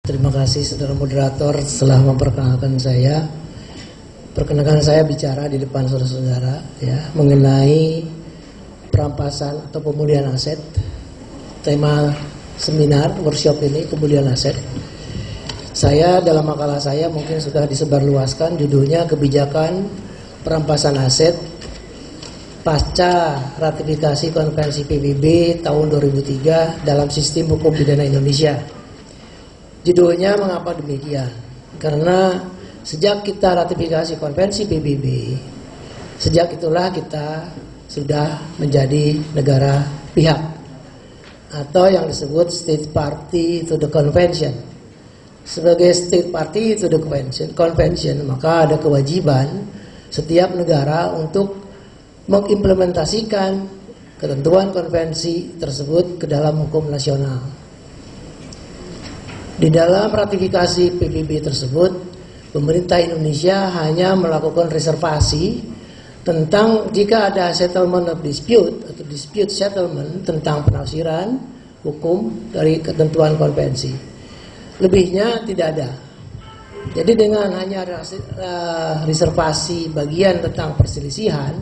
Terima kasih saudara moderator telah memperkenalkan saya. Perkenalkan saya bicara di depan saudara-saudara ya mengenai perampasan atau pemulihan aset. Tema seminar workshop ini pemulihan aset. Saya dalam makalah saya mungkin sudah disebarluaskan, judulnya kebijakan perampasan aset pasca ratifikasi konvensi PBB tahun 2003 dalam sistem hukum pidana Indonesia. Judulnya mengapa demikian? Karena sejak kita ratifikasi konvensi PBB, sejak itulah kita sudah menjadi negara pihak atau yang disebut state party to the convention. Sebagai state party to the convention, maka ada kewajiban setiap negara untuk mengimplementasikan ketentuan konvensi tersebut ke dalam hukum nasional. Di dalam ratifikasi PBB tersebut, pemerintah Indonesia hanya melakukan reservasi tentang jika ada settlement of dispute atau dispute settlement tentang penafsiran hukum dari ketentuan konvensi. Lebihnya tidak ada. Jadi dengan hanya reservasi bagian tentang perselisihan,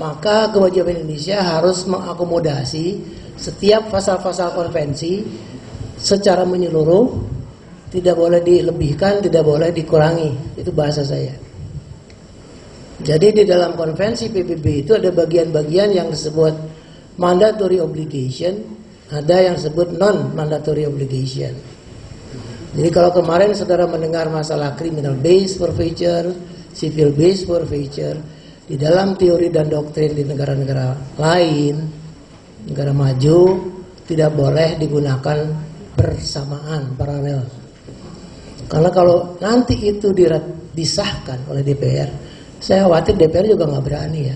maka kewajiban Indonesia harus mengakomodasi setiap pasal-pasal konvensi secara menyeluruh, tidak boleh dilebihkan, tidak boleh dikurangi. Itu bahasa saya. Jadi di dalam konvensi PBB itu ada bagian-bagian yang disebut mandatory obligation, ada yang disebut non-mandatory obligation. Jadi kalau kemarin saudara mendengar masalah criminal based forfeiture, civil based forfeiture, di dalam teori dan doktrin di negara-negara lain, negara maju, tidak boleh digunakan bersamaan, paralel. Karena kalau nanti itu disahkan oleh DPR, saya khawatir DPR juga nggak berani ya.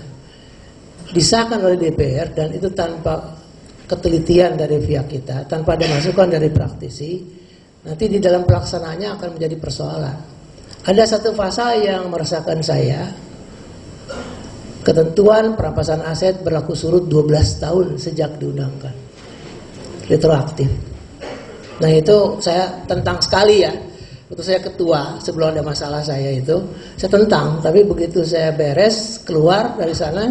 Disahkan oleh DPR dan itu tanpa ketelitian dari pihak kita, tanpa ada masukan dari praktisi, nanti di dalam pelaksanaannya akan menjadi persoalan. Ada satu pasal yang meresahkan saya, ketentuan perampasan aset berlaku surut 12 tahun sejak diundangkan, retroaktif. Nah itu saya tentang sekali ya. Waktu saya ketua sebelum ada masalah saya itu saya tentang, tapi begitu saya beres keluar dari sana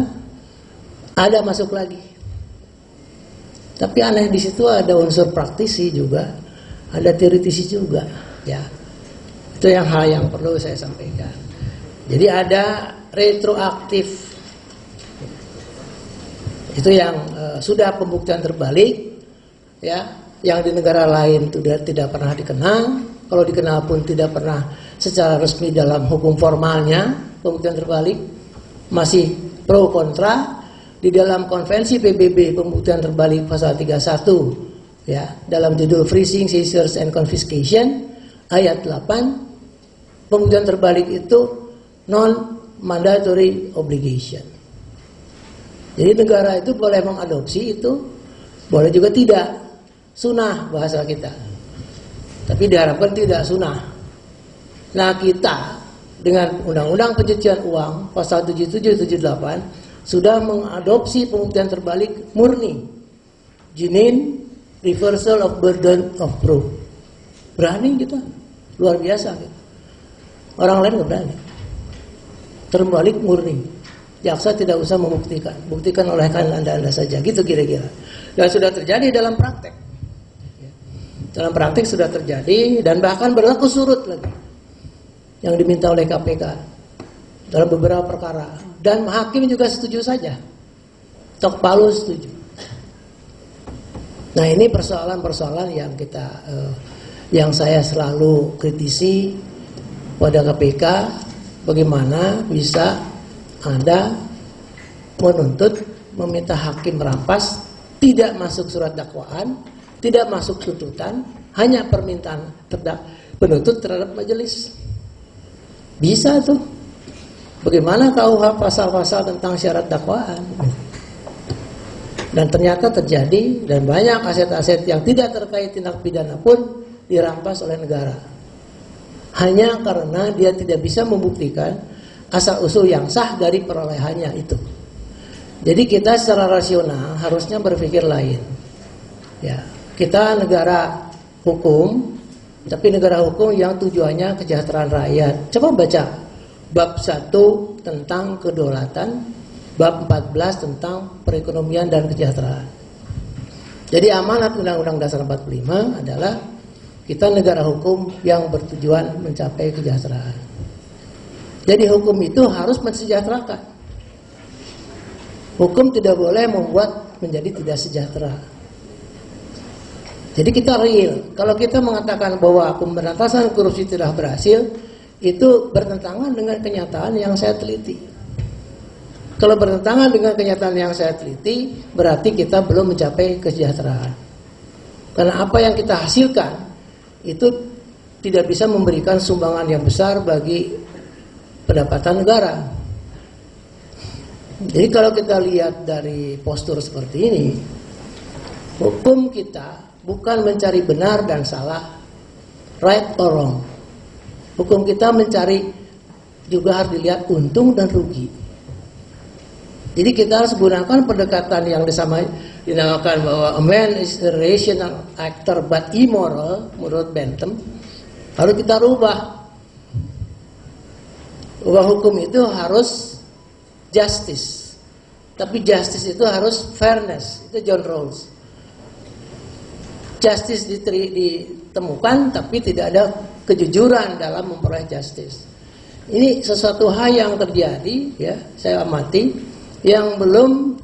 ada masuk lagi. Tapi aneh di situ ada unsur praktisi juga, ada teoritisi juga ya. Itu yang hal yang perlu saya sampaikan. Jadi ada retroaktif. Itu yang sudah pembuktian terbalik ya. Yang di negara lain tidak pernah dikenal, kalau dikenal pun tidak pernah secara resmi dalam hukum formalnya, pembuktian terbalik, masih pro kontra. Di dalam konvensi PBB pembuktian terbalik pasal 31 ya, dalam judul freezing, seizures and confiscation ayat 8, pembuktian terbalik itu non mandatory obligation. Jadi negara itu boleh mengadopsi itu, boleh juga tidak. Sunnah bahasa kita, tapi diharapkan tidak sunnah. Nah kita dengan undang-undang pencucian uang pasal 77-78 sudah mengadopsi pembuktian terbalik murni, jinin reversal of burden of proof. Berani kita, luar biasa kita. Orang lain nggak berani. Terbalik murni, jaksa tidak usah membuktikan, buktikan oleh anda saja, gitu kira-kira. Dan sudah terjadi dalam praktek. Dalam praktik sudah terjadi dan bahkan berlaku surut lagi yang diminta oleh KPK dalam beberapa perkara, dan hakim juga setuju saja, tok palu setuju. Nah ini persoalan-persoalan yang yang saya selalu kritisi pada KPK, bagaimana bisa Anda menuntut, meminta hakim merampas, tidak masuk surat dakwaan, tidak masuk tuntutan, hanya permintaan penuntut terhadap majelis. Bisa tuh. Bagaimana KUH pasal-pasal tentang syarat dakwaan? Dan ternyata terjadi, dan banyak aset-aset yang tidak terkait tindak pidana pun dirampas oleh negara. Hanya karena dia tidak bisa membuktikan asal-usul yang sah dari perolehannya itu. Jadi kita secara rasional harusnya berpikir lain. Ya. Kita negara hukum, tapi negara hukum yang tujuannya kesejahteraan rakyat. Coba baca bab 1 tentang kedaulatan, bab 14 tentang perekonomian dan kesejahteraan. Jadi amanat Undang-Undang Dasar 45 adalah kita negara hukum yang bertujuan mencapai kesejahteraan. Jadi hukum itu harus mensejahterakan. Hukum tidak boleh membuat menjadi tidak sejahtera. Jadi kita real. Kalau kita mengatakan bahwa pemberantasan korupsi tidak berhasil, itu bertentangan dengan kenyataan yang saya teliti. Kalau bertentangan dengan kenyataan yang saya teliti, berarti kita belum mencapai kesejahteraan. Karena apa yang kita hasilkan itu tidak bisa memberikan sumbangan yang besar bagi pendapatan negara. Jadi kalau kita lihat dari postur seperti ini, hukum kita bukan mencari benar dan salah, right or wrong. Hukum kita mencari juga harus dilihat untung dan rugi. Jadi kita harus gunakan pendekatan yang dinamakan bahwa a man is a rational actor but immoral, menurut Bentham. Harus kita rubah. Bahwa hukum itu harus justice. Tapi justice itu harus fairness. Itu John Rawls. Justice ditemukan tapi tidak ada kejujuran dalam memperoleh justice. Ini sesuatu hal yang terjadi, ya, saya amati, yang belum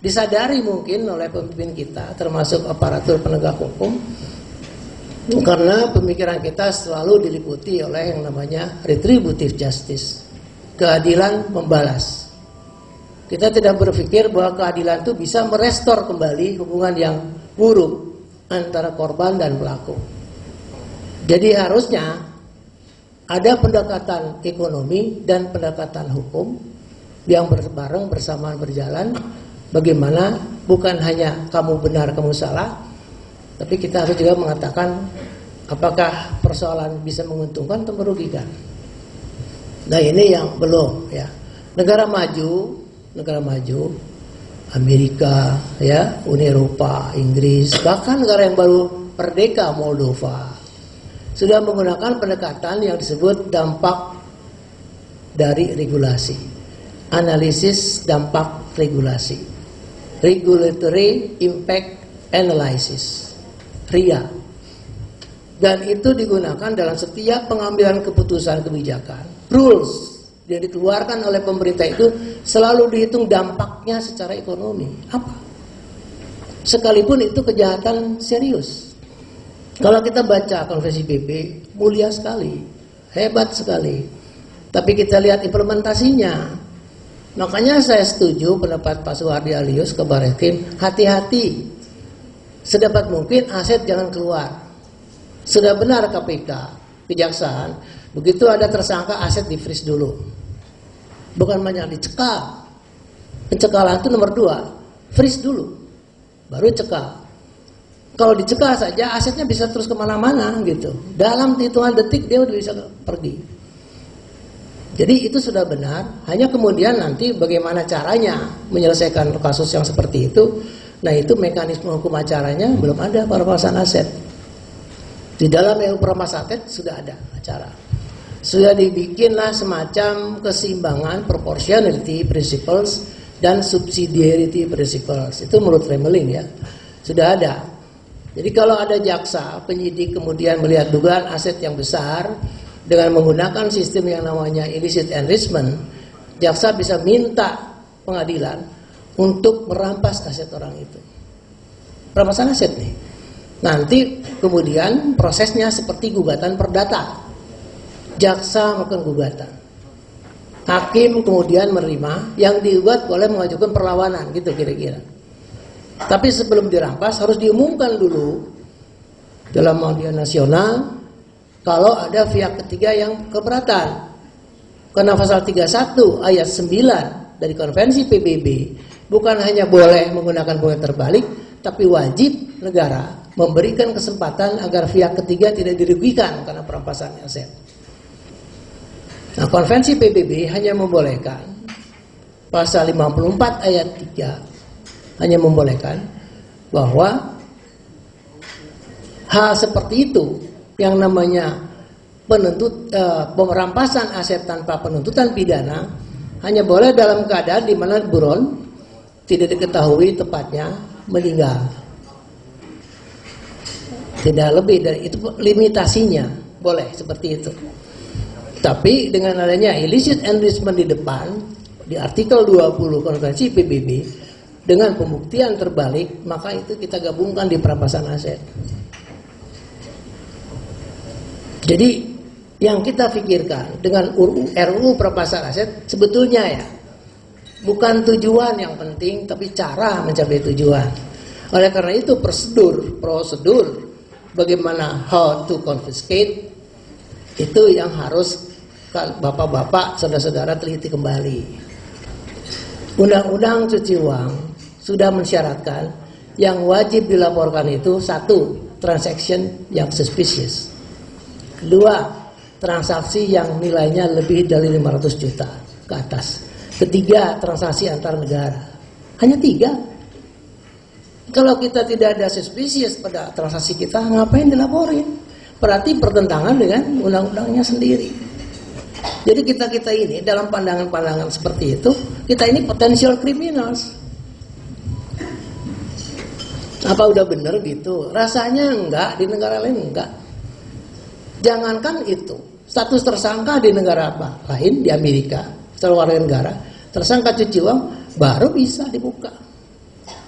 disadari mungkin oleh pemimpin kita, termasuk aparatur penegak hukum, karena pemikiran kita selalu diliputi oleh yang namanya retributive justice, keadilan membalas. Kita tidak berpikir bahwa keadilan itu bisa merestor kembali hubungan yang buruk antara korban dan pelaku. Jadi harusnya ada pendekatan ekonomi dan pendekatan hukum yang berbareng bersamaan berjalan. Bagaimana bukan hanya kamu benar kamu salah, tapi kita harus juga mengatakan apakah persoalan bisa menguntungkan atau merugikan. Nah ini yang belum, ya. Negara maju Amerika, ya, Uni Eropa, Inggris, bahkan negara yang baru merdeka Moldova sudah menggunakan pendekatan yang disebut dampak dari regulasi, analisis dampak regulasi, regulatory impact analysis, RIA, dan itu digunakan dalam setiap pengambilan keputusan kebijakan. Rules yang dikeluarkan oleh pemerintah itu selalu dihitung dampaknya secara ekonomi apa, sekalipun itu kejahatan serius. Kalau kita baca konvensi PBB, mulia sekali, hebat sekali, tapi kita lihat implementasinya. Makanya saya setuju pendapat Pak Suhardi Alyus Kabar Eskrim, hati-hati, sedapat mungkin aset jangan keluar. Sudah benar KPK, kejaksaan, begitu ada tersangka aset di freeze dulu, bukan banyak dicekal. Pencekalan itu nomor 2, freeze dulu, baru cekal. Kalau dicekal saja asetnya bisa terus kemana-mana gitu. Dalam hitungan detik dia udah bisa pergi. Jadi itu sudah benar. Hanya kemudian nanti bagaimana caranya menyelesaikan kasus yang seperti itu. Nah itu mekanisme hukum acaranya belum ada perampasan aset. Di dalam EU perampasan aset sudah ada acara. Sudah dibikinlah semacam keseimbangan proportionality principles dan subsidiarity principles. Itu menurut Remeling, ya. Sudah ada. Jadi kalau ada jaksa, penyidik kemudian melihat dugaan aset yang besar dengan menggunakan sistem yang namanya illicit enrichment, jaksa bisa minta pengadilan untuk merampas aset orang itu. Perampasan aset nih. Nanti kemudian prosesnya seperti gugatan perdata. Jaksa melakukan gugatan. Hakim kemudian menerima, yang digugat boleh mengajukan perlawanan, gitu kira-kira. Tapi sebelum dirampas harus diumumkan dulu dalam media nasional kalau ada pihak ketiga yang keberatan. Karena pasal 31 ayat 9 dari konvensi PBB bukan hanya boleh menggunakan bunga terbalik, tapi wajib negara memberikan kesempatan agar pihak ketiga tidak dirugikan karena perampasan aset. Nah, konvensi PBB hanya membolehkan pasal 54 ayat 3 hanya membolehkan bahwa hal seperti itu yang namanya perampasan aset tanpa penuntutan pidana hanya boleh dalam keadaan di mana buron tidak diketahui tepatnya meninggal. Tidak lebih dari itu limitasinya, boleh seperti itu. Tapi dengan adanya illicit enrichment di depan di artikel 20 Konvensi PBB dengan pembuktian terbalik, maka itu kita gabungkan di perampasan aset. Jadi yang kita pikirkan dengan RUU perampasan aset sebetulnya ya bukan tujuan yang penting, tapi cara mencapai tujuan. Oleh karena itu prosedur bagaimana how to confiscate itu yang harus bapak-bapak, saudara-saudara teliti kembali. Undang-undang cuci uang sudah mensyaratkan yang wajib dilaporkan itu satu, transaction yang suspicious. Kedua, transaksi yang nilainya lebih dari 500 juta ke atas. Ketiga, transaksi antar negara. Hanya 3. Kalau kita tidak ada suspicious pada transaksi kita, ngapain dilaporin? Berarti pertentangan dengan undang-undangnya sendiri. Jadi kita ini dalam pandangan-pandangan seperti itu, kita ini potential criminals. Apa udah bener gitu? Rasanya enggak, di negara lain enggak. Jangankan itu, status tersangka di negara apa? Lain di Amerika, setelah warga negara, tersangka cuci uang baru bisa dibuka.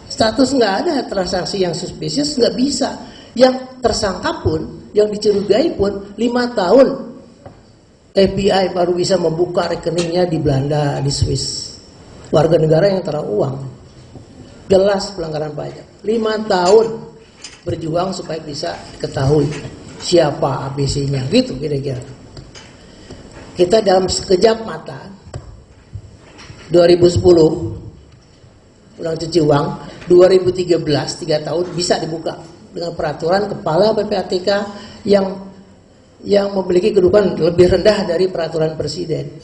Status nggak ada transaksi yang suspicious nggak bisa. Yang tersangka pun, yang dicurigai pun 5 tahun FBI baru bisa membuka rekeningnya di Belanda, di Swiss. Warga negara yang taruh uang, jelas pelanggaran pajak. 5 tahun berjuang supaya bisa ketahui siapa ABC-nya, gitu kira-kira. Kita dalam sekejap mata 2010 ulang cuci uang, 2013 3 tahun bisa dibuka dengan peraturan kepala PPATK yang memiliki kedudukan lebih rendah dari peraturan presiden,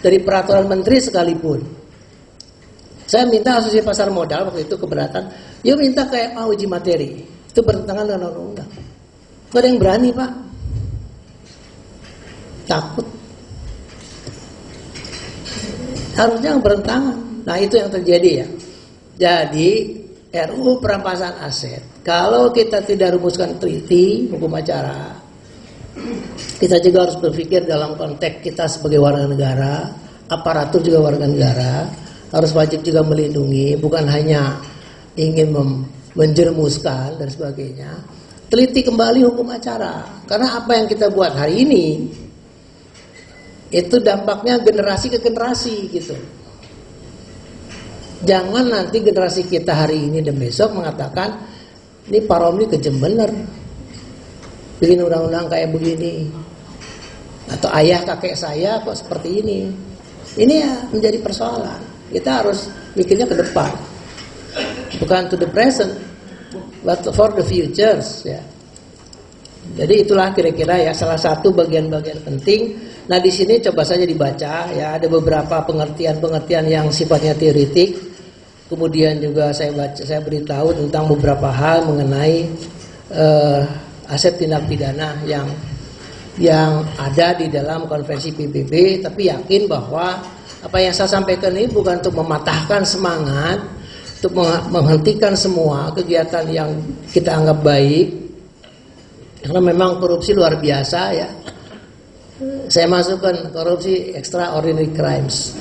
dari peraturan menteri sekalipun. Saya minta asosiasi pasar modal waktu itu keberatan, yuk minta kayak mau uji materi, itu bertentangan dengan undang-undang. Gak ada yang berani, Pak. Takut. Harusnya bertentangan. Nah, itu yang terjadi ya. Jadi RUU perampasan aset, kalau kita tidak rumuskan teliti hukum acara, kita juga harus berpikir dalam konteks kita sebagai warga negara, aparatur juga warga negara, harus wajib juga melindungi, bukan hanya ingin menjerumuskan dan sebagainya. Teliti kembali hukum acara, karena apa yang kita buat hari ini itu dampaknya generasi ke generasi gitu. Jangan nanti generasi kita hari ini dan besok mengatakan ini Pak Romli kejem bener bikin undang-undang kayak begini, atau ayah kakek saya kok seperti ini. Ini ya menjadi persoalan. Kita harus mikirnya ke depan, bukan to the present, but for the futures ya. Jadi itulah kira-kira ya salah satu bagian-bagian penting. Nah di sini coba saja dibaca ya, ada beberapa pengertian-pengertian yang sifatnya teoritik. Kemudian juga saya beritahu tentang beberapa hal mengenai aset tindak pidana yang ada di dalam konvensi PBB. Tapi yakin bahwa apa yang saya sampaikan ini bukan untuk mematahkan semangat, untuk menghentikan semua kegiatan yang kita anggap baik. Karena memang korupsi luar biasa ya. Saya masukkan korupsi extraordinary crimes.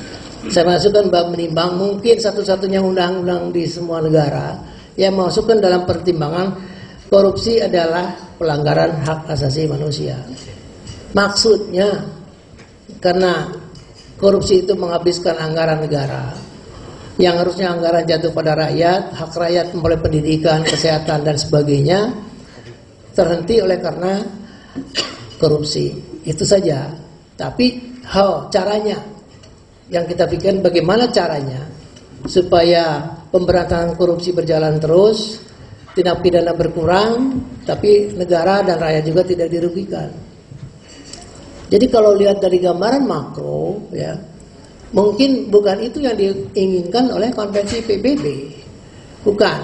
Saya masukkan bab menimbang mungkin satu-satunya undang-undang di semua negara yang masukkan dalam pertimbangan korupsi adalah pelanggaran hak asasi manusia. Maksudnya karena korupsi itu menghabiskan anggaran negara yang harusnya anggaran jatuh pada rakyat, hak rakyat mulai pendidikan, kesehatan dan sebagainya terhenti oleh karena korupsi. Itu saja. Tapi caranya yang kita pikirkan bagaimana caranya supaya pemberantasan korupsi berjalan terus, tindak pidana berkurang, tapi negara dan rakyat juga tidak dirugikan. Jadi kalau lihat dari gambaran makro ya, mungkin bukan itu yang diinginkan oleh konvensi PBB. Bukan.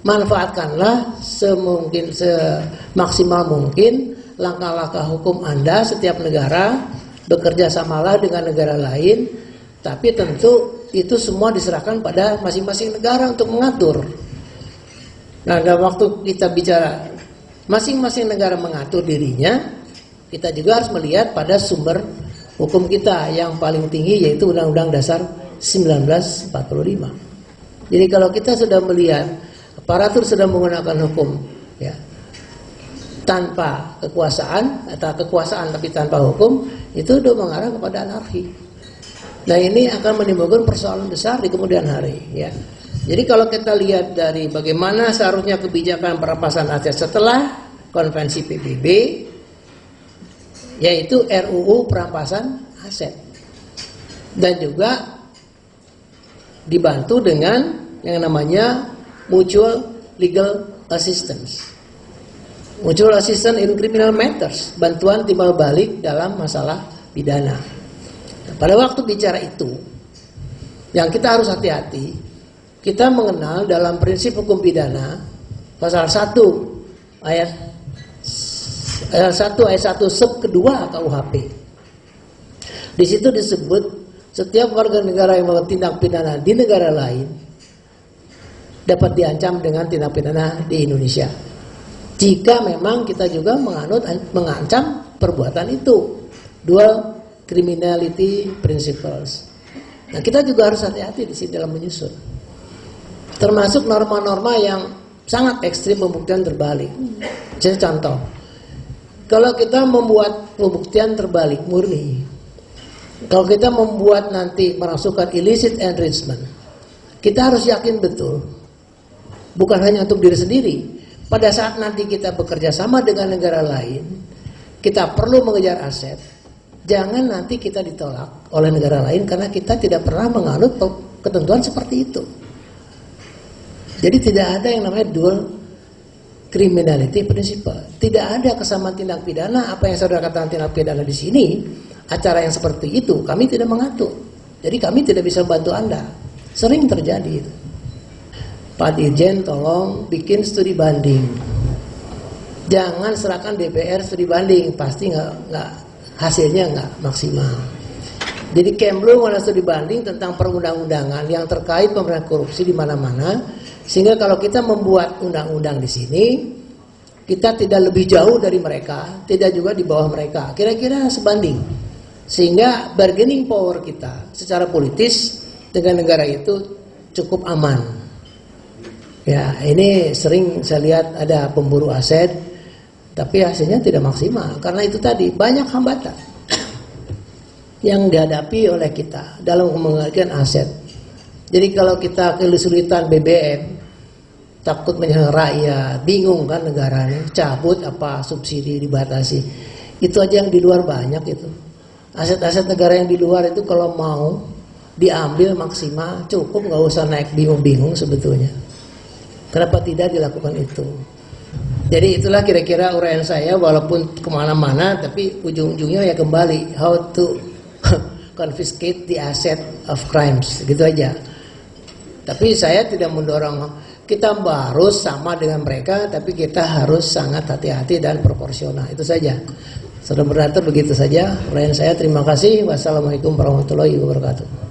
manfaatkanlah semaksimal mungkin langkah-langkah hukum Anda. Setiap negara bekerja samalah dengan negara lain, tapi tentu itu semua diserahkan pada masing-masing negara untuk mengatur. Nah, dalam waktu kita bicara masing-masing negara mengatur dirinya, kita juga harus melihat pada sumber hukum kita yang paling tinggi, yaitu Undang-Undang Dasar 1945. Jadi kalau kita sudah melihat aparatur sedang menggunakan hukum, ya, tanpa kekuasaan atau kekuasaan tapi tanpa hukum, itu sudah mengarah kepada anarki. Nah, ini akan menimbulkan persoalan besar di kemudian hari, ya. Jadi kalau kita lihat dari bagaimana seharusnya kebijakan perampasan aset setelah konvensi PBB, yaitu RUU perampasan aset, dan juga dibantu dengan yang namanya mutual legal assistance, mutual assistance in criminal matters, bantuan timbal balik dalam masalah pidana. Pada waktu bicara itu, yang kita harus hati-hati, kita mengenal dalam prinsip hukum pidana pasal 1 ayat 1 sub kedua KUHP. Di situ disebut setiap warga negara yang melakukan tindak pidana di negara lain dapat diancam dengan tindak pidana di Indonesia. Jika memang kita juga mengancam perbuatan itu, dual criminality principles. Nah, kita juga harus hati-hati di sini dalam menyusun. Termasuk norma-norma yang sangat ekstrim pembuktian terbalik. Jadi contoh, kalau kita membuat pembuktian terbalik murni, kalau kita membuat nanti merasukkan illicit enrichment, kita harus yakin betul, bukan hanya untuk diri sendiri. Pada saat nanti kita bekerja sama dengan negara lain, kita perlu mengejar aset. Jangan nanti kita ditolak oleh negara lain karena kita tidak pernah menganut ketentuan seperti itu. Jadi tidak ada yang namanya dual criminality principle. Tidak ada kesamaan tindak pidana. Apa yang saudara katakan tindak pidana di sini, acara yang seperti itu kami tidak mengatur. Jadi kami tidak bisa bantu Anda. Sering terjadi itu. Pak Dirjen tolong bikin studi banding. Jangan serahkan DPR studi banding, pasti nggak hasilnya nggak maksimal. Jadi Kemlu ada studi banding tentang perundang-undangan yang terkait pemberantasan korupsi di mana-mana, sehingga kalau kita membuat undang-undang di sini, kita tidak lebih jauh dari mereka, tidak juga di bawah mereka, kira-kira sebanding, sehingga bargaining power kita secara politis dengan negara itu cukup aman. Ya, ini sering saya lihat ada pemburu aset, tapi hasilnya tidak maksimal karena itu tadi banyak hambatan yang dihadapi oleh kita dalam mengembalikan aset. Jadi kalau kita kesulitan BBM, takut menyerang rakyat, bingung kan negaranya, cabut apa subsidi dibatasi. Itu aja yang di luar banyak itu. Aset-aset negara yang di luar itu kalau mau diambil maksimal cukup, nggak usah naik bingung-bingung sebetulnya. Kenapa tidak dilakukan itu? Jadi itulah kira-kira uraian saya, walaupun kemana-mana, tapi ujung-ujungnya ya kembali how to confiscate the asset of crimes, gitu aja. Tapi saya tidak mendorong kita harus sama dengan mereka, tapi kita harus sangat hati-hati dan proporsional. Itu saja. Saudara moderator, begitu saja uraian saya. Terima kasih. Wassalamualaikum warahmatullahi wabarakatuh.